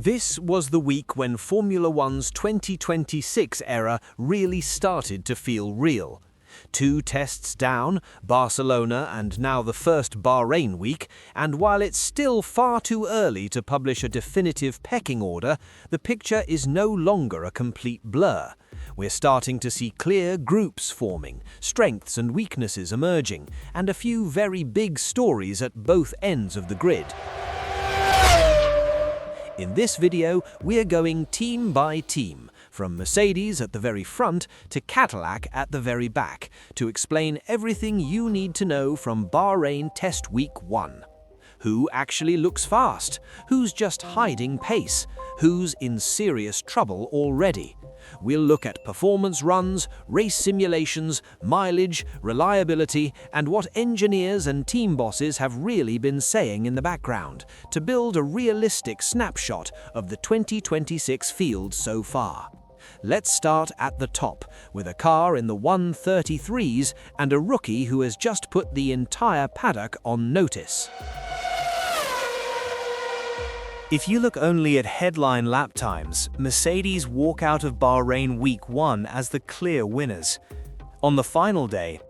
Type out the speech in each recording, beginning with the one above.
This was the week when Formula One's 2026 era really started to feel real. 2 tests down, Barcelona and now the first Bahrain week, and while it's still far too early to publish a definitive pecking order, the picture is no longer a complete blur. We're starting to see clear groups forming, strengths and weaknesses emerging, and a few very big stories at both ends of the grid. In this video, we're going team by team, from Mercedes at the very front to Cadillac at the very back, to explain everything you need to know from Bahrain Test Week 1. Who actually looks fast? Who's just hiding pace? Who's in serious trouble already? We'll look at performance runs, race simulations, mileage, reliability, and what engineers and team bosses have really been saying in the background to build a realistic snapshot of the 2026 field so far. Let's start at the top, with a car in the 133s and a rookie who has just put the entire paddock on notice. If you look only at headline lap times, Mercedes walk out of Bahrain Week 1 as the clear winners. On the final day,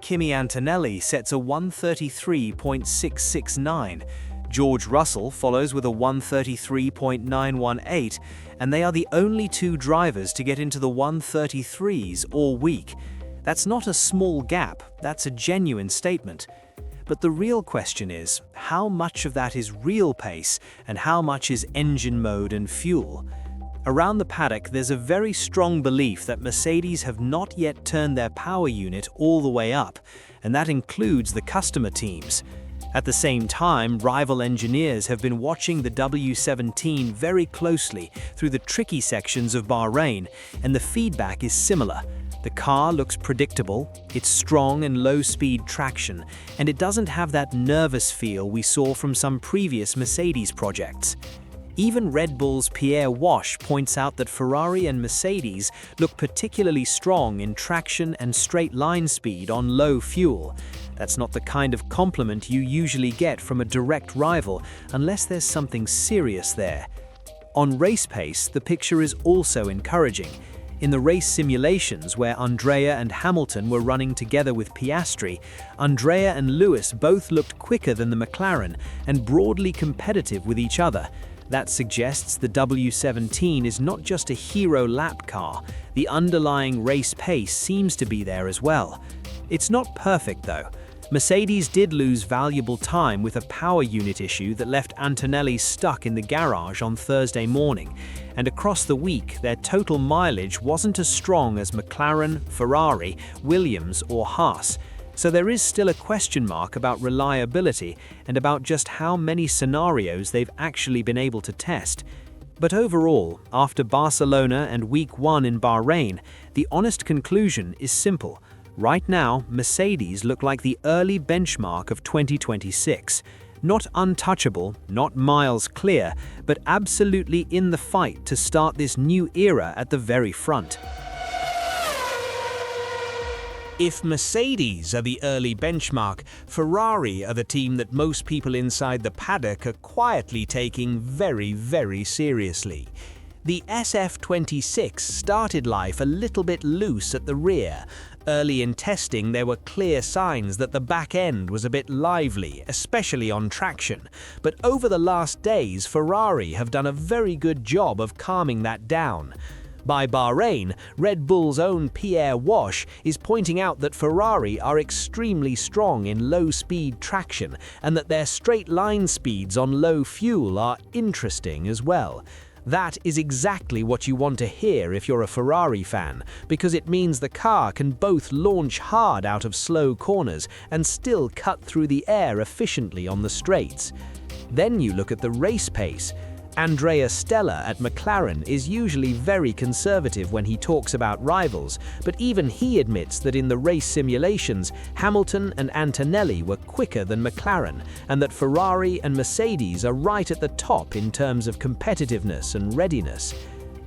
Kimi Antonelli sets a 133.669. George Russell follows with a 133.918, and they are the only 2 drivers to get into the 133s all week. That's not a small gap, that's a genuine statement. But the real question is, how much of that is real pace and how much is engine mode and fuel? Around the paddock, there's a very strong belief that Mercedes have not yet turned their power unit all the way up, and that includes the customer teams. At the same time, rival engineers have been watching the W17 very closely through the tricky sections of Bahrain, and the feedback is similar. The car looks predictable, it's strong and low-speed traction, and it doesn't have that nervous feel we saw from some previous Mercedes projects. Even Red Bull's Pierre Wash points out that Ferrari and Mercedes look particularly strong in traction and straight line speed on low fuel. That's not the kind of compliment you usually get from a direct rival unless there's something serious there. On race pace, the picture is also encouraging. In the race simulations where Andrea and Hamilton were running together with Piastri, Andrea and Lewis both looked quicker than the McLaren and broadly competitive with each other. That suggests the W17 is not just a hero lap car, the underlying race pace seems to be there as well. It's not perfect though. Mercedes did lose valuable time with a power unit issue that left Antonelli stuck in the garage on Thursday morning, and across the week their total mileage wasn't as strong as McLaren, Ferrari, Williams or Haas, so there is still a question mark about reliability and about just how many scenarios they've actually been able to test. But overall, after Barcelona and Week 1 in Bahrain, the honest conclusion is simple. Right now, Mercedes look like the early benchmark of 2026. Not untouchable, not miles clear, but absolutely in the fight to start this new era at the very front. If Mercedes are the early benchmark, Ferrari are the team that most people inside the paddock are quietly taking very, very seriously. The SF26 started life a little bit loose at the rear. Early in testing, there were clear signs that the back end was a bit lively, especially on traction. But over the last days, Ferrari have done a very good job of calming that down. By Bahrain, Red Bull's own Pierre Wash is pointing out that Ferrari are extremely strong in low-speed traction and that their straight line speeds on low fuel are interesting as well. That is exactly what you want to hear if you're a Ferrari fan, because it means the car can both launch hard out of slow corners and still cut through the air efficiently on the straights. Then you look at the race pace. Andrea Stella at McLaren is usually very conservative when he talks about rivals, but even he admits that in the race simulations, Hamilton and Antonelli were quicker than McLaren, and that Ferrari and Mercedes are right at the top in terms of competitiveness and readiness.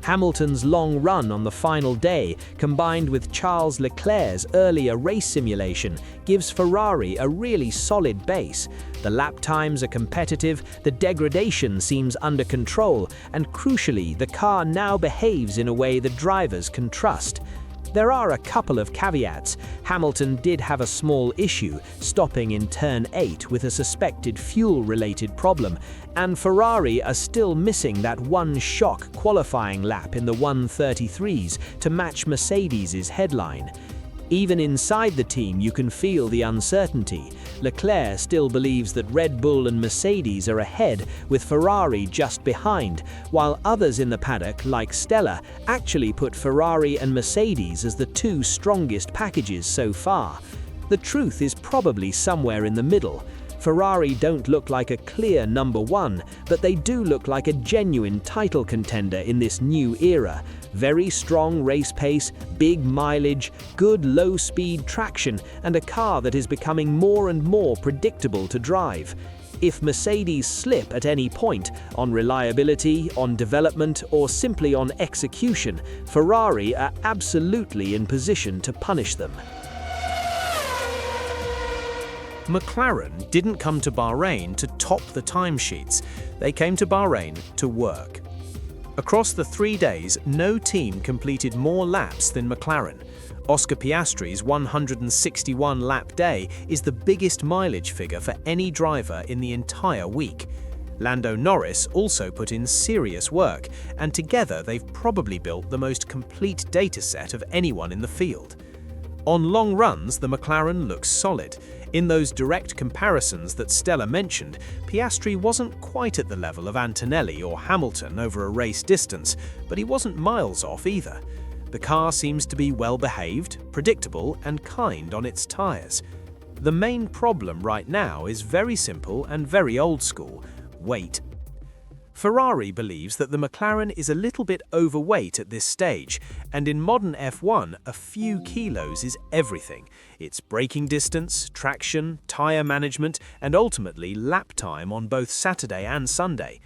Hamilton's long run on the final day, combined with Charles Leclerc's earlier race simulation, gives Ferrari a really solid base. The lap times are competitive, the degradation seems under control, and crucially, the car now behaves in a way that drivers can trust. There are a couple of caveats. Hamilton did have a small issue, stopping in turn 8 with a suspected fuel-related problem, and Ferrari are still missing that one shock qualifying lap in the 133s to match Mercedes' headline. Even inside the team, you can feel the uncertainty. Leclerc still believes that Red Bull and Mercedes are ahead, with Ferrari just behind, while others in the paddock, like Stella, actually put Ferrari and Mercedes as the two strongest packages so far. The truth is probably somewhere in the middle. Ferrari don't look like a clear number one, but they do look like a genuine title contender in this new era. Very strong race pace, big mileage, good low-speed traction, and a car that is becoming more and more predictable to drive. If Mercedes slip at any point, on reliability, on development, or simply on execution, Ferrari are absolutely in position to punish them. McLaren didn't come to Bahrain to top the timesheets. They came to Bahrain to work. Across the 3 days, no team completed more laps than McLaren. Oscar Piastri's 161-lap day is the biggest mileage figure for any driver in the entire week. Lando Norris also put in serious work, and together they've probably built the most complete dataset of anyone in the field. On long runs, the McLaren looks solid. In those direct comparisons that Stella mentioned, Piastri wasn't quite at the level of Antonelli or Hamilton over a race distance, but he wasn't miles off either. The car seems to be well behaved, predictable, and kind on its tyres. The main problem right now is very simple and very old school: weight. Ferrari believes that the McLaren is a little bit overweight at this stage, and in modern F1, a few kilos is everything. It's braking distance, traction, tyre management, and ultimately lap time on both Saturday and Sunday.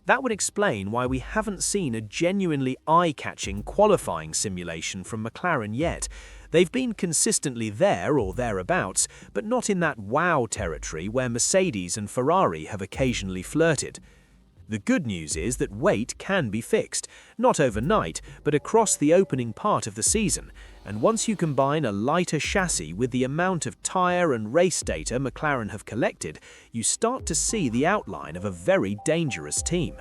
That would explain why we haven't seen a genuinely eye-catching qualifying simulation from McLaren yet. They've been consistently there or thereabouts, but not in that wow territory where Mercedes and Ferrari have occasionally flirted. The good news is that weight can be fixed, not overnight, but across the opening part of the season, and once you combine a lighter chassis with the amount of tyre and race data McLaren have collected, you start to see the outline of a very dangerous team.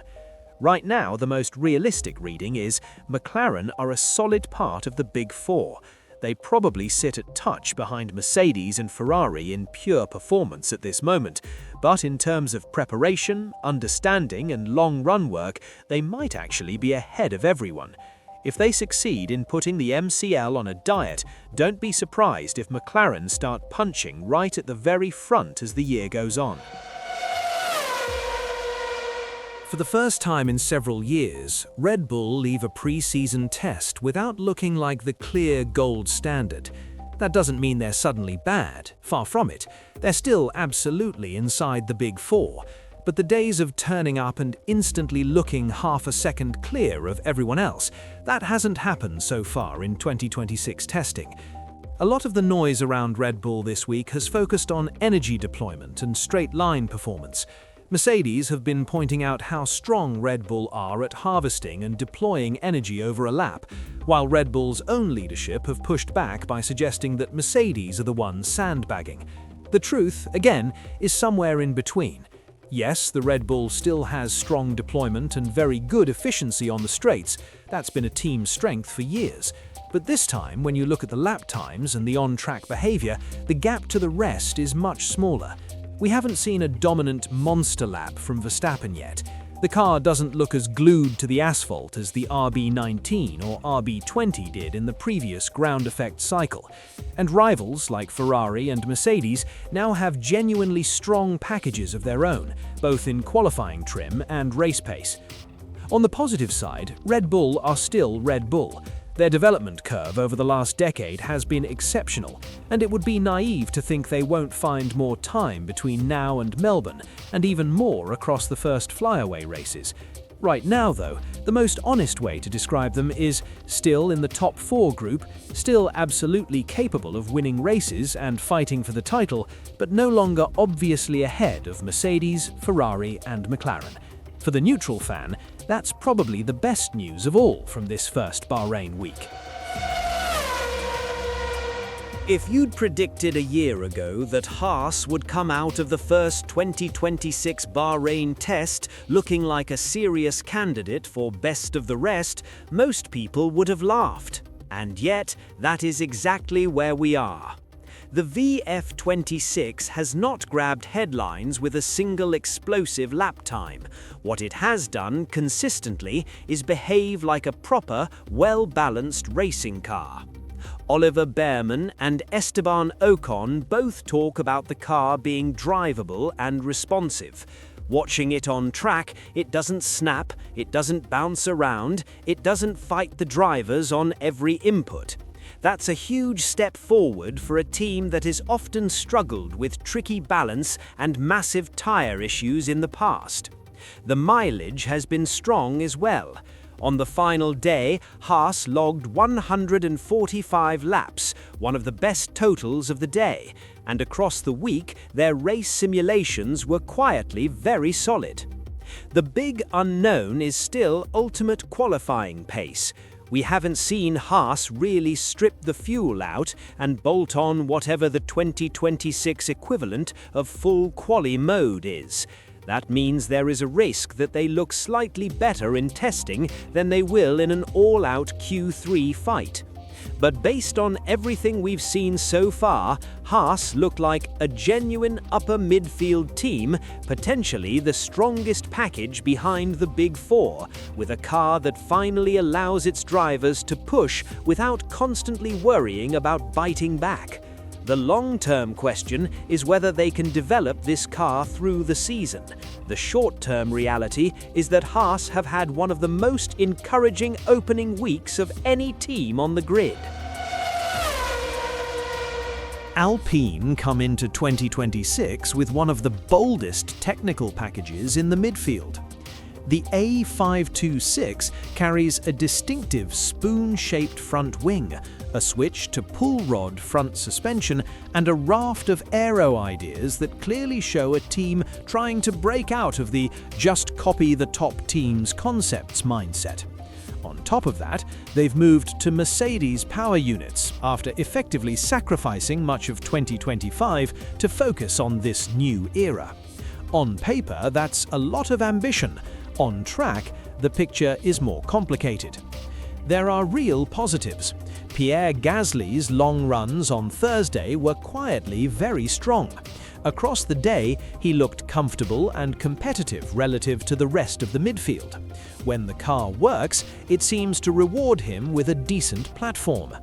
Right now, the most realistic reading is McLaren are a solid part of the Big Four. They probably sit a touch behind Mercedes and Ferrari in pure performance at this moment, but in terms of preparation, understanding, and long-run work, they might actually be ahead of everyone. If they succeed in putting the MCL on a diet, don't be surprised if McLaren start punching right at the very front as the year goes on. For the first time in several years, Red Bull leave a pre-season test without looking like the clear gold standard. That doesn't mean they're suddenly bad, far from it. They're still absolutely inside the Big Four. But the days of turning up and instantly looking half a second clear of everyone else, that hasn't happened so far in 2026 testing. A lot of the noise around Red Bull this week has focused on energy deployment and straight-line performance. Mercedes have been pointing out how strong Red Bull are at harvesting and deploying energy over a lap, while Red Bull's own leadership have pushed back by suggesting that Mercedes are the ones sandbagging. The truth, again, is somewhere in between. Yes, the Red Bull still has strong deployment and very good efficiency on the straights. That's been a team strength for years. But this time, when you look at the lap times and the on-track behaviour, the gap to the rest is much smaller. We haven't seen a dominant monster lap from Verstappen yet. The car doesn't look as glued to the asphalt as the RB19 or RB20 did in the previous ground effect cycle. And rivals like Ferrari and Mercedes now have genuinely strong packages of their own, both in qualifying trim and race pace. On the positive side, Red Bull are still Red Bull. Their development curve over the last decade has been exceptional, and it would be naive to think they won't find more time between now and Melbourne, and even more across the first flyaway races. Right now, though, The most honest way to describe them is still in the top 4 group, still absolutely capable of winning races and fighting for the title, but no longer obviously ahead of Mercedes, Ferrari and McLaren. For the neutral fan, that's probably the best news of all from this first Bahrain week. If you'd predicted a year ago that Haas would come out of the first 2026 Bahrain test looking like a serious candidate for best of the rest, most people would have laughed. And yet, that is exactly where we are. The VF26 has not grabbed headlines with a single explosive lap time. What it has done consistently is behave like a proper, well-balanced racing car. Oliver Bearman and Esteban Ocon both talk about the car being drivable and responsive. Watching it on track, it doesn't snap, it doesn't bounce around, it doesn't fight the drivers on every input. That's a huge step forward for a team that has often struggled with tricky balance and massive tyre issues in the past. The mileage has been strong as well. On the final day, Haas logged 145 laps, one of the best totals of the day, and across the week, their race simulations were quietly very solid. The big unknown is still ultimate qualifying pace. We haven't seen Haas really strip the fuel out and bolt on whatever the 2026 equivalent of full quali mode is. That means there is a risk that they look slightly better in testing than they will in an all-out Q3 fight. But based on everything we've seen so far, Haas look like a genuine upper midfield team, potentially the strongest package behind the Big Four, with a car that finally allows its drivers to push without constantly worrying about biting back. The long-term question is whether they can develop this car through the season. The short-term reality is that Haas have had one of the most encouraging opening weeks of any team on the grid. Alpine come into 2026 with one of the boldest technical packages in the midfield. The A526 carries a distinctive spoon-shaped front wing, a switch to pull rod front suspension, and a raft of aero ideas that clearly show a team trying to break out of the just copy the top team's concepts mindset. On top of that, they've moved to Mercedes power units after effectively sacrificing much of 2025 to focus on this new era. On paper, that's a lot of ambition. On track, the picture is more complicated. There are real positives. Pierre Gasly's long runs on Thursday were quietly very strong. Across the day, he looked comfortable and competitive relative to the rest of the midfield. When the car works, it seems to reward him with a decent platform.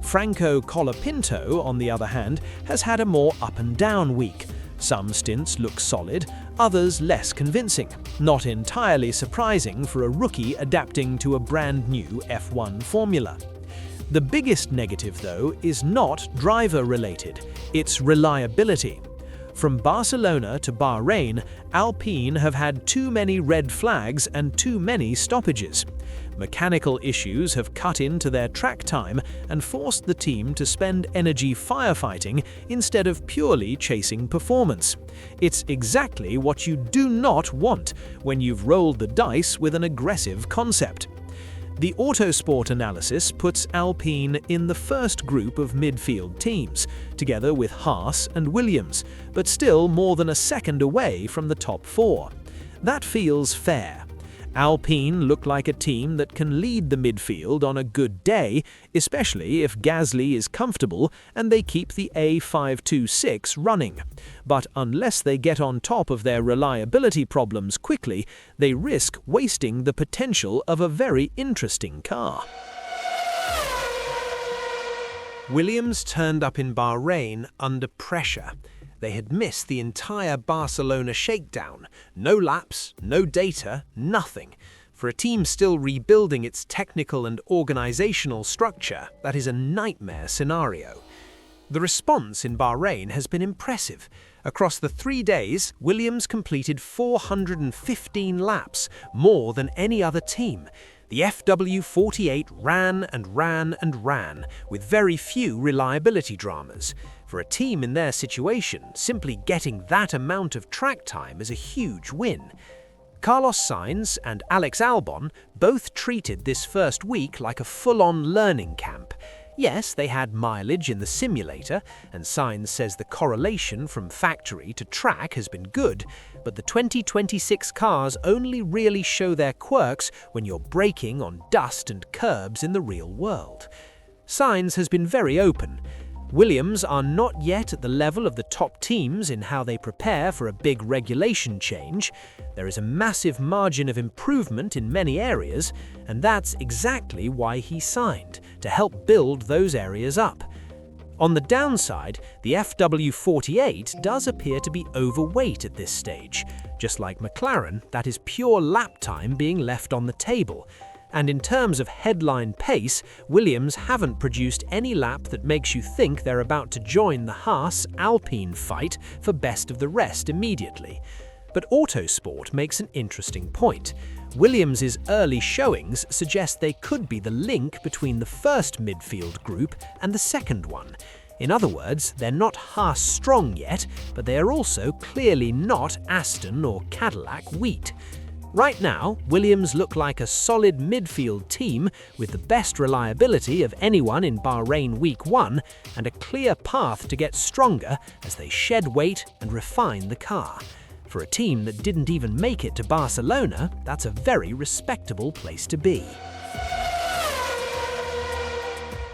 Franco Colapinto, on the other hand, has had a more up-and-down week. Some stints look solid, others less convincing. Not entirely surprising for a rookie adapting to a brand new F1 formula. The biggest negative, though, is not driver-related. It's reliability. From Barcelona to Bahrain, Alpine have had too many red flags and too many stoppages. Mechanical issues have cut into their track time and forced the team to spend energy firefighting instead of purely chasing performance. It's exactly what you do not want when you've rolled the dice with an aggressive concept. The Autosport analysis puts Alpine in the first group of midfield teams, together with Haas and Williams, but still more than a second away from the top 4. That feels fair. Alpine look like a team that can lead the midfield on a good day, especially if Gasly is comfortable and they keep the A526 running. But unless they get on top of their reliability problems quickly, they risk wasting the potential of a very interesting car. Williams turned up in Bahrain under pressure. They had missed the entire Barcelona shakedown. No laps, no data, nothing. For a team still rebuilding its technical and organizational structure, that is a nightmare scenario. The response in Bahrain has been impressive. Across the 3 days, Williams completed 415 laps, more than any other team. The FW48 ran and ran and ran, with very few reliability dramas. For a team in their situation, simply getting that amount of track time is a huge win. Carlos Sainz and Alex Albon both treated this first week like a full-on learning camp. Yes, they had mileage in the simulator, and Sainz says the correlation from factory to track has been good, but the 2026 cars only really show their quirks when you're braking on dust and curbs in the real world. Sainz has been very open. Williams are not yet at the level of the top teams in how they prepare for a big regulation change. There is a massive margin of improvement in many areas, and that's exactly why he signed, to help build those areas up. On the downside, the FW48 does appear to be overweight at this stage. Just like McLaren, that is pure lap time being left on the table. And in terms of headline pace, Williams haven't produced any lap that makes you think they're about to join the Haas Alpine fight for best of the rest immediately. But Autosport makes an interesting point. Williams' early showings suggest they could be the link between the first midfield group and the second one. In other words, they're not Haas strong yet, but they are also clearly not Aston or Cadillac wheat. Right now, Williams look like a solid midfield team with the best reliability of anyone in Bahrain Week 1 and a clear path to get stronger as they shed weight and refine the car. For a team that didn't even make it to Barcelona, that's a very respectable place to be.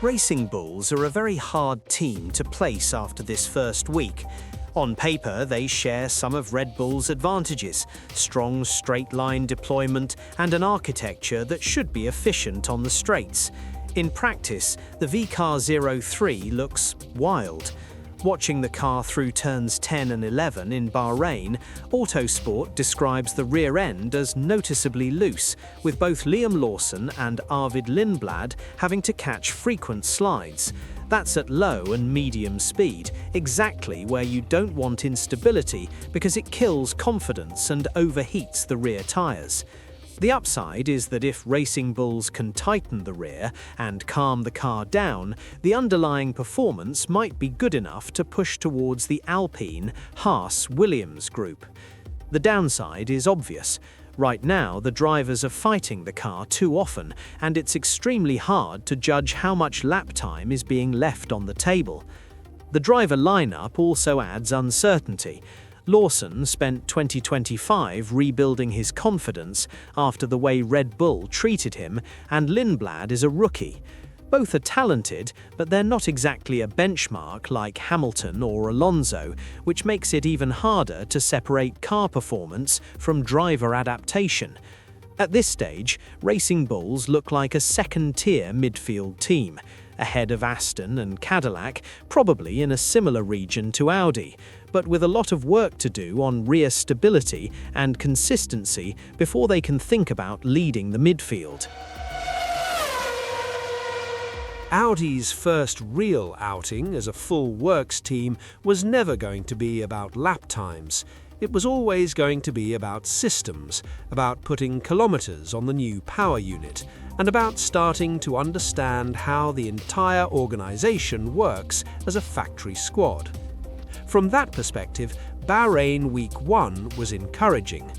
Racing Bulls are a very hard team to place after this first week. On paper, they share some of Red Bull's advantages: strong straight-line deployment and an architecture that should be efficient on the straights. In practice, the VCAR 03 looks wild. Watching the car through turns 10 and 11 in Bahrain, Autosport describes the rear end as noticeably loose, with both Liam Lawson and Arvid Lindblad having to catch frequent slides. That's at low and medium speed, exactly where you don't want instability because it kills confidence and overheats the rear tyres. The upside is that if Racing Bulls can tighten the rear and calm the car down, the underlying performance might be good enough to push towards the Alpine, Haas, Williams group. The downside is obvious. Right now, the drivers are fighting the car too often, and it's extremely hard to judge how much lap time is being left on the table. The driver lineup also adds uncertainty. Lawson spent 2025 rebuilding his confidence after the way Red Bull treated him, and Lindblad is a rookie. Both are talented, but they're not exactly a benchmark like Hamilton or Alonso, which makes it even harder to separate car performance from driver adaptation. At this stage, Racing Bulls look like a second-tier midfield team, ahead of Aston and Cadillac, probably in a similar region to Audi, but with a lot of work to do on rear stability and consistency before they can think about leading the midfield. Audi's first real outing as a full works team was never going to be about lap times. It was always going to be about systems, about putting kilometers on the new power unit, and about starting to understand how the entire organization works as a factory squad. From that perspective, Bahrain Week 1 was encouraging.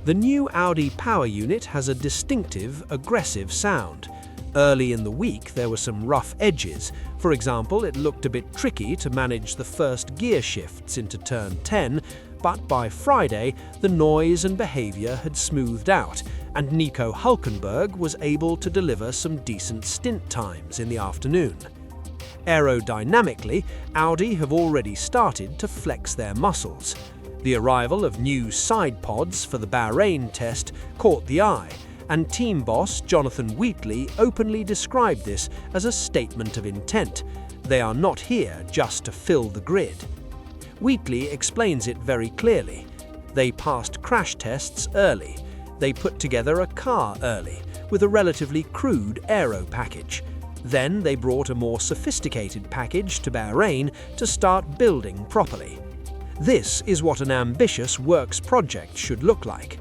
The new Audi power unit has a distinctive, aggressive sound. Early in the week, there were some rough edges. For example, it looked a bit tricky to manage the first gear shifts into turn 10, but by Friday, the noise and behaviour had smoothed out, and Nico Hülkenberg was able to deliver some decent stint times in the afternoon. Aerodynamically, Audi have already started to flex their muscles. The arrival of new side pods for the Bahrain test caught the eye, and team boss Jonathan Wheatley openly described this as a statement of intent. They are not here just to fill the grid. Wheatley explains it very clearly. They passed crash tests early. They put together a car early, with a relatively crude aero package. Then they brought a more sophisticated package to Bahrain to start building properly. This is what an ambitious works project should look like.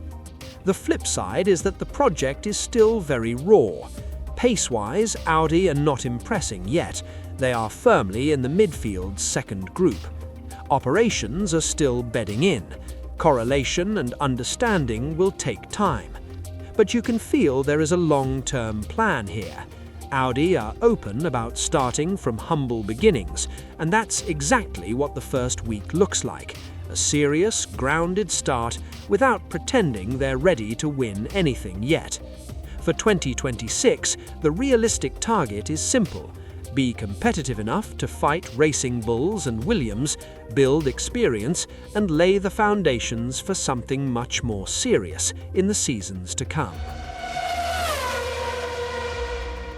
The flip side is that the project is still very raw. Pace-wise, Audi are not impressing yet. They are firmly in the midfield's second group. Operations are still bedding in. Correlation and understanding will take time. But you can feel there is a long-term plan here. Audi are open about starting from humble beginnings, and that's exactly what the first week looks like. A serious, grounded start without pretending they're ready to win anything yet. For 2026, the realistic target is simple. Be competitive enough to fight racing bulls and Williams, build experience, and lay the foundations for something much more serious in the seasons to come.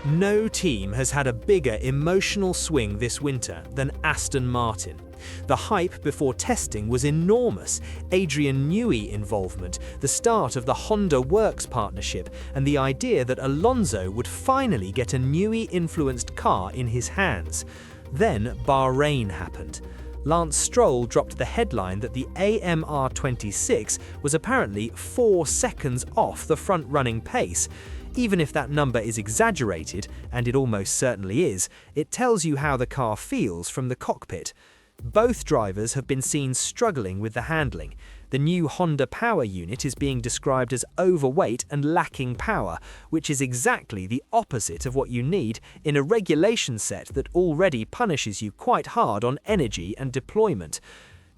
No team has had a bigger emotional swing this winter than Aston Martin. The hype before testing was enormous. Adrian Newey involvement, the start of the Honda Works partnership, and the idea that Alonso would finally get a Newey-influenced car in his hands. Then Bahrain happened. Lance Stroll dropped the headline that the AMR26 was apparently 4 seconds off the front-running pace. Even if that number is exaggerated, and it almost certainly is, it tells you how the car feels from the cockpit. Both drivers have been seen struggling with the handling. The new Honda power unit is being described as overweight and lacking power, which is exactly the opposite of what you need in a regulation set that already punishes you quite hard on energy and deployment.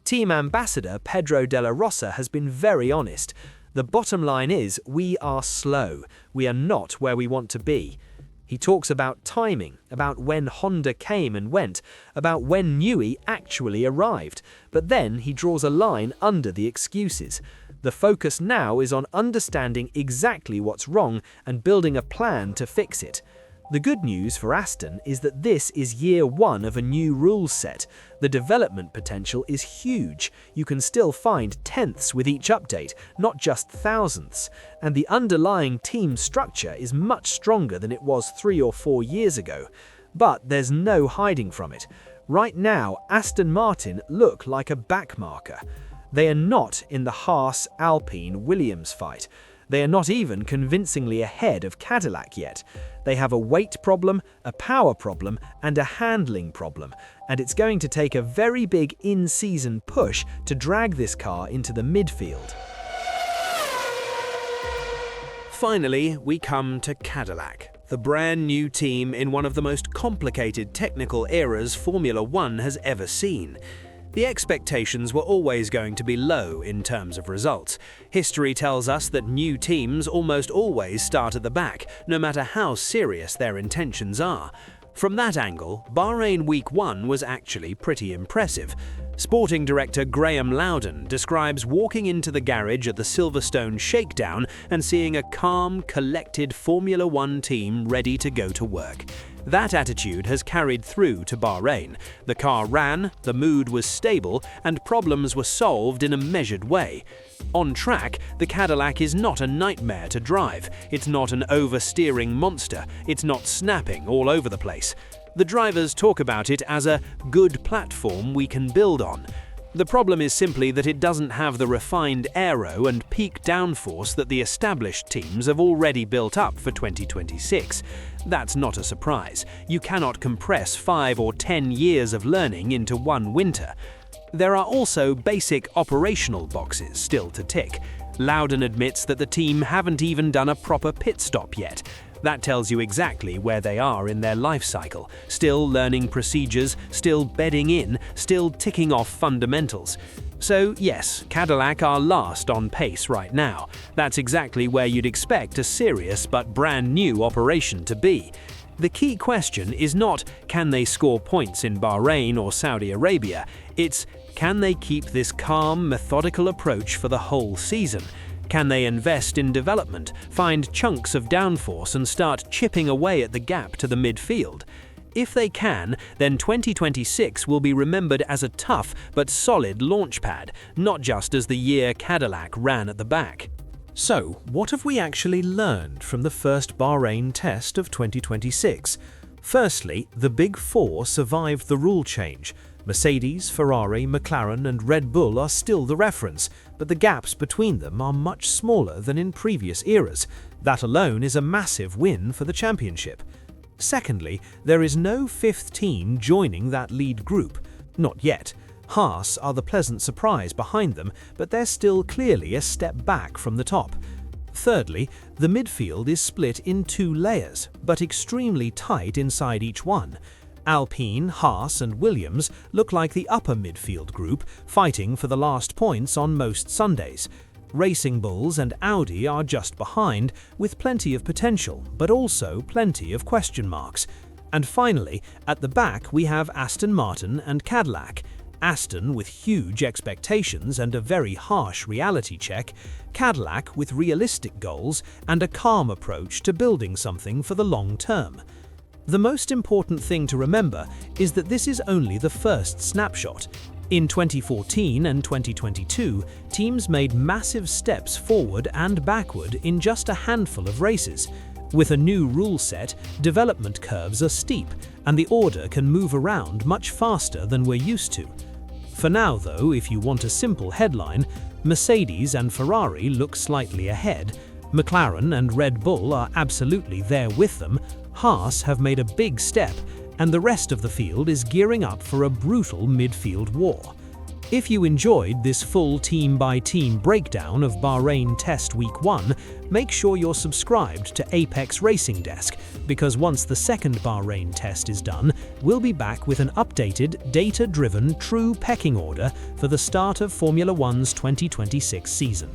Team ambassador Pedro Della Rosa has been very honest. The bottom line is, we are slow. We are not where we want to be. He talks about timing, about when Honda came and went, about when Newey actually arrived, but then he draws a line under the excuses. The focus now is on understanding exactly what's wrong and building a plan to fix it. The good news for Aston is that this is year 1 of a new rules set. The development potential is huge. You can still find tenths with each update, not just thousandths. And the underlying team structure is much stronger than it was 3 or 4 years ago. But there's no hiding from it. Right now, Aston Martin look like a backmarker. They are not in the Haas, Alpine, Williams fight. They are not even convincingly ahead of Cadillac yet. They have a weight problem, a power problem, and a handling problem, and it's going to take a very big in-season push to drag this car into the midfield. Finally, we come to Cadillac, the brand new team in one of the most complicated technical eras Formula One has ever seen. The expectations were always going to be low in terms of results. History tells us that new teams almost always start at the back, no matter how serious their intentions are. From that angle, Bahrain Week 1 was actually pretty impressive. Sporting director Graham Loudon describes walking into the garage at the Silverstone Shakedown and seeing a calm, collected Formula One team ready to go to work. That attitude has carried through to Bahrain. The car ran, the mood was stable, and problems were solved in a measured way. On track, the Cadillac is not a nightmare to drive. It's not an oversteering monster. It's not snapping all over the place. The drivers talk about it as a good platform we can build on. The problem is simply that it doesn't have the refined aero and peak downforce that the established teams have already built up for 2026. That's not a surprise. You cannot compress 5 or 10 years of learning into one winter. There are also basic operational boxes still to tick. Loudon admits that the team haven't even done a proper pit stop yet. That tells you exactly where they are in their life cycle, still learning procedures, still bedding in, still ticking off fundamentals. So yes, Cadillac are last on pace right now. That's exactly where you'd expect a serious but brand new operation to be. The key question is not, can they score points in Bahrain or Saudi Arabia? It's, can they keep this calm, methodical approach for the whole season? Can they invest in development, find chunks of downforce and start chipping away at the gap to the midfield? If they can, then 2026 will be remembered as a tough but solid launchpad, not just as the year Cadillac ran at the back. So, what have we actually learned from the first Bahrain test of 2026? Firstly, the Big Four survived the rule change. Mercedes, Ferrari, McLaren and Red Bull are still the reference, but the gaps between them are much smaller than in previous eras. That alone is a massive win for the championship. Secondly, there is no fifth team joining that lead group. Not yet. Haas are the pleasant surprise behind them, but they're still clearly a step back from the top. Thirdly, the midfield is split in two layers, but extremely tight inside each one. Alpine, Haas and Williams look like the upper midfield group, fighting for the last points on most Sundays. Racing Bulls and Audi are just behind, with plenty of potential, but also plenty of question marks. And finally, at the back we have Aston Martin and Cadillac. Aston with huge expectations and a very harsh reality check, Cadillac with realistic goals and a calm approach to building something for the long term. The most important thing to remember is that this is only the first snapshot. In 2014 and 2022, teams made massive steps forward and backward in just a handful of races. With a new rule set, development curves are steep, and the order can move around much faster than we're used to. For now, though, if you want a simple headline, Mercedes and Ferrari look slightly ahead, McLaren and Red Bull are absolutely there with them, Haas have made a big step, and the rest of the field is gearing up for a brutal midfield war. If you enjoyed this full team-by-team breakdown of Bahrain Test Week 1, make sure you're subscribed to Apex Racing Desk, because once the second Bahrain test is done, we'll be back with an updated, data-driven, true pecking order for the start of Formula One's 2026 season.